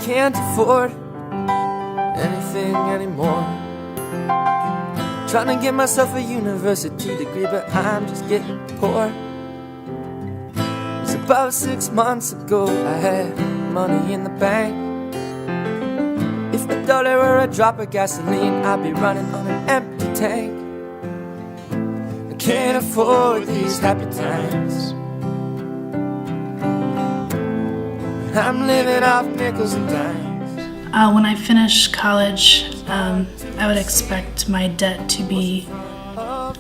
Can't afford anything anymore. Trying to get myself a university degree, but I'm just getting poor. It was about 6 months ago I had money in the bank. If a dollar were a drop of gasoline, I'd be running on an empty tank. I can't afford these happy times. I'm living off nickels and dimes. When I finish college, I would expect my debt to be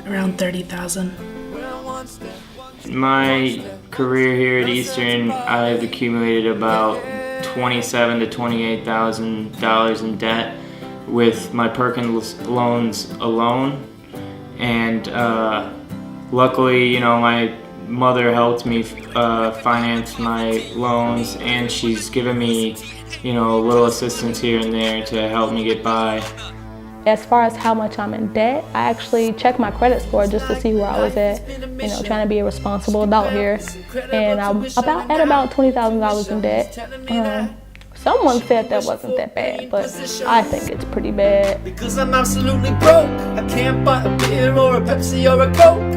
around $30,000. My career here at Eastern, I've accumulated about $27,000 to $28,000 in debt with my Perkins loans alone. And luckily, you know, my mother helped me finance my loans, and she's given me, you know, a little assistance here and there to help me get by. As far as how much I'm in debt, I actually checked my credit score just to see where I was at, you know, trying to be a responsible adult here. And I'm at about $20,000 in debt. Someone said that wasn't that bad, but I think it's pretty bad. Because I'm absolutely broke, I can't buy a beer or a Pepsi or a Coke.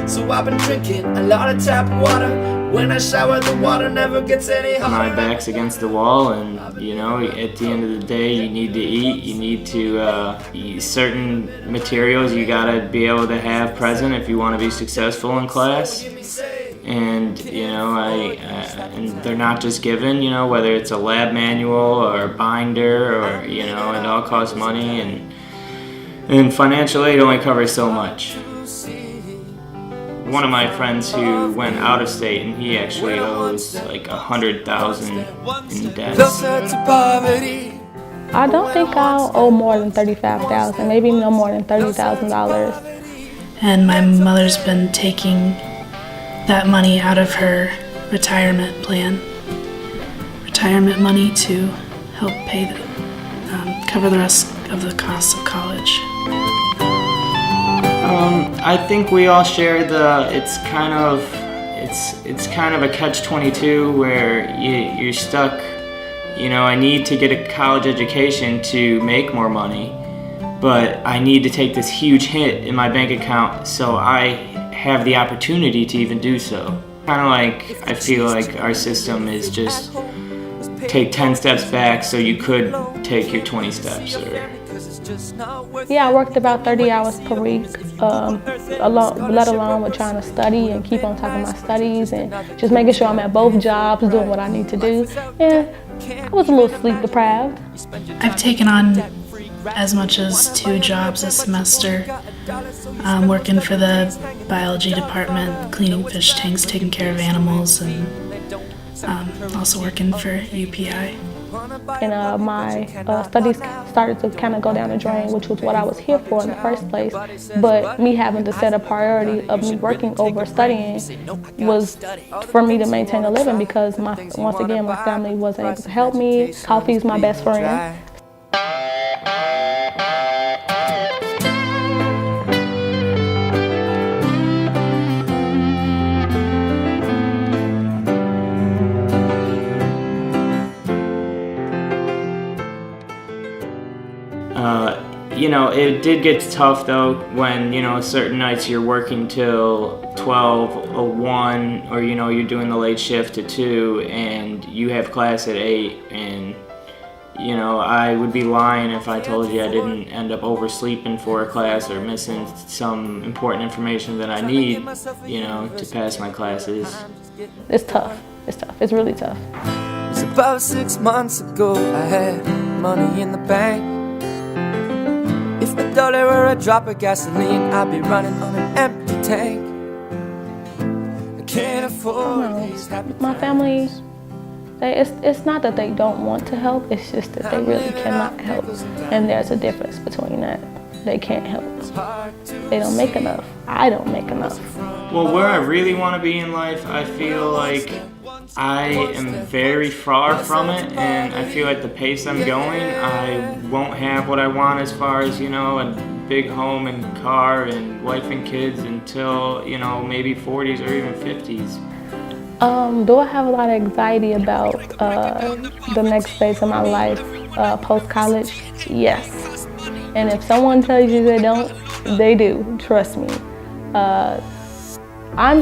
So I've been drinking a lot of tap water. When I shower, the water never gets any hotter. My back's against the wall, and you know, at the end of the day, you need to eat. You need to eat certain materials. You gotta be able to have present if you want to be successful in class. And you know, and they're not just given. You know, whether it's a lab manual or a binder, or you know, it all costs money, and financial aid only covers so much. One of my friends who went out of state, and he actually owes like $100,000 in debt. I don't think I'll owe more than $35,000, maybe no more than $30,000. And my mother's been taking that money out of her retirement plan, retirement money to help pay cover the rest of the costs of college. I think we all share it's kind of a catch-22 where you're stuck. You know, I need to get a college education to make more money, but I need to take this huge hit in my bank account so I have the opportunity to even do so. Kind of like, I feel like our system is just take 10 steps back so you could take your 20 steps. Yeah, I worked about 30 hours per week, let alone with trying to study and keep on top of my studies and just making sure I'm at both jobs doing what I need to do. Yeah, I was a little sleep deprived. I've taken on as much as 2 jobs a semester. Working for the biology department, cleaning fish tanks, taking care of animals, and also working for UPI. And my studies started to kind of go down the drain, which was what I was here for in the first place. But me having to set a priority of me working over studying was for me to maintain a living, because once again, my family wasn't able to help me. Coffee is my best friend. You know, it did get tough though when, you know, certain nights you're working till 12 or 1, or you know, you're doing the late shift to 2 and you have class at 8, and you know, I would be lying if I told you I didn't end up oversleeping for a class or missing some important information that I need, you know, to pass my classes. It's tough. It's tough. It's really tough. It was about 6 months ago I had money in the bank. If a dollar were a drop of gasoline, I'd be running on an empty tank. I can't afford these happy times. My family, it's not that they don't want to help, it's just that they really cannot help. And there's a difference between that. They can't help. They don't make enough. I don't make enough. Well, where I really want to be in life, I feel like I am very far from it, and I feel like the pace I'm going, I won't have what I want as far as, you know, a big home and car and wife and kids until, you know, maybe 40s or even 50s. Do I have a lot of anxiety about the next phase of my life post-college? Yes. And if someone tells you they don't, they do, trust me. I'm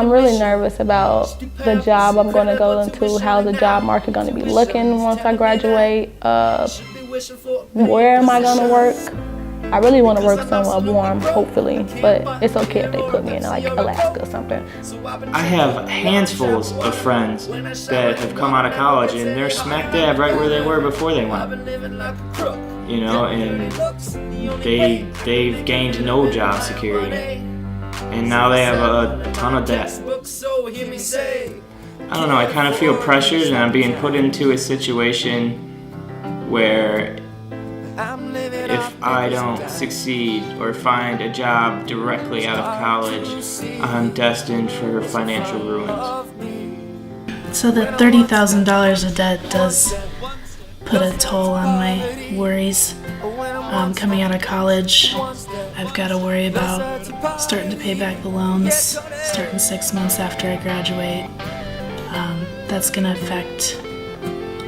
really nervous about the job I'm going to go into, how the job market going to be looking once I graduate. Where am I going to work? I really want to work somewhere warm, hopefully, but it's okay if they put me in like Alaska or something. I have handfuls of friends that have come out of college and they're smack dab right where they were before they went. You know, and they've gained no job security. And now they have a ton of debt. I don't know, I kind of feel pressured and I'm being put into a situation where if I don't succeed or find a job directly out of college, I'm destined for financial ruins. So the $30,000 of debt does put a toll on my worries. Coming out of college, I've got to worry about starting to pay back the loans, starting 6 months after I graduate. That's going to affect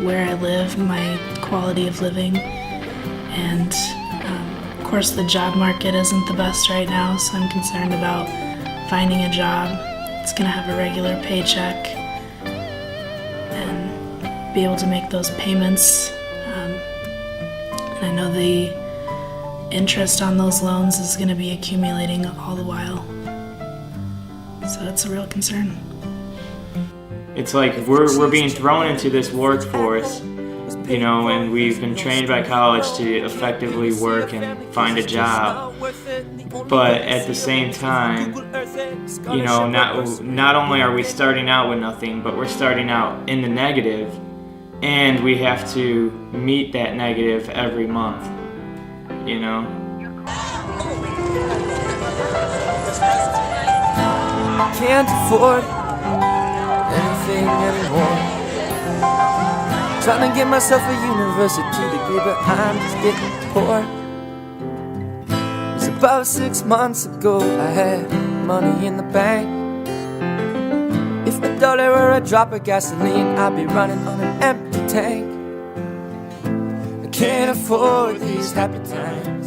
where I live, my quality of living, and of course the job market isn't the best right now, so I'm concerned about finding a job that's going to have a regular paycheck and be able to make those payments. And I know the interest on those loans is going to be accumulating all the while. So it's a real concern. It's like we're being thrown into this workforce, you know, and we've been trained by college to effectively work and find a job. But at the same time, you know, not only are we starting out with nothing, but we're starting out in the negative, and we have to meet that negative every month, you know. Can't afford anything anymore. Trying to get myself a university degree, but I'm just getting poor. It was about 6 months ago I had money in the bank. If a dollar were a drop of gasoline, I'd be running on an empty tank. I can't afford these happy times.